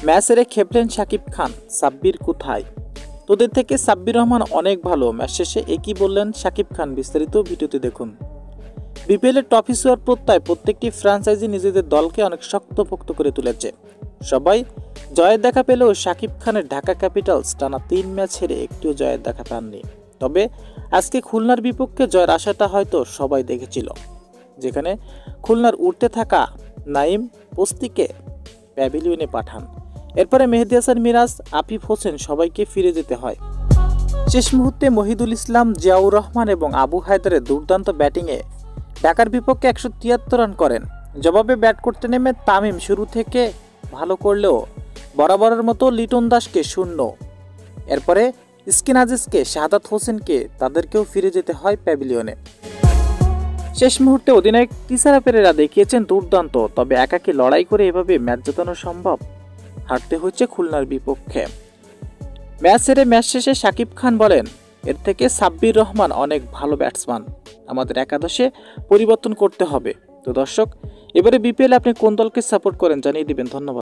Match হেরে খেপলেন শাকিব খান, সাব্বির কোথায়? তোদের থেকে সাব্বির রহমান অনেক ভালো, ম্যাচ শেষে একই বললেন শাকিব খান। বিস্তারিত ভিডিওতে দেখুন। বিপিএলের ট্রফি ছোঁয়ার প্রত্যয় প্রত্যেকটি ফ্র্যাঞ্চাইজি নিজেদের দলকে অনেক শক্তপোক্ত করে তুলেছে। সবাই জয়ের দেখা পেলেও শাকিব খানের ঢাকা ক্যাপিটালস টানা 3 ম্যাচ হেরে একটিও জয়ের দেখা পাননি। তবে আজকে খুলনার বিপক্ষে জয়ের আশাটা হয়তো সবাই দেখেছিল, যেখানে খুলনার উঠতে থাকা নাইম পোস্তিকে প্যাভিলিয়নে পাঠান। এরপরে মেহেদী হাসান মিরাজ, আফিফ হোসেন সবাইকে ফিরে যেতে হয়। শেষ মুহূর্তে মহিদুল ইসলাম, জিয়াউর রহমান এবং আবু হায়দারের দুর্দান্ত ব্যাটিংয়ে ঢাকার বিপক্ষে 173 রান করেন। জবাবে ব্যাট করতে নেমে তামিম শুরু থেকে ভালো করলেও বরাবরের মতো লিটন দাসকে শূন্য। এরপরে স্কিন আজিজকে, শাহাদাত হোসেনকে তাদেরকেও ফিরে যেতে হয় প্যাভিলিয়নে। শেষ মুহূর্তে অধিনায়ক তিসারা পেরেরা দেখিয়েছেন দুর্দান্ত, তবে একাকী লড়াই করে এভাবে ম্যাচ জেতানো সম্ভব? হারতে হচ্ছে খুলনার বিপক্ষে। ম্যাচ হেরে ম্যাচ শেষে শাকিব খান বলেন, এর থেকে সাব্বির রহমান অনেক ভালো ব্যাটসম্যান, আমাদের একাদশে পরিবর্তন করতে হবে। তো দর্শক, এবারে বিপিএল আপনি কোন দলকে সাপোর্ট করেন জানিয়ে দিবেন। ধন্যবাদ।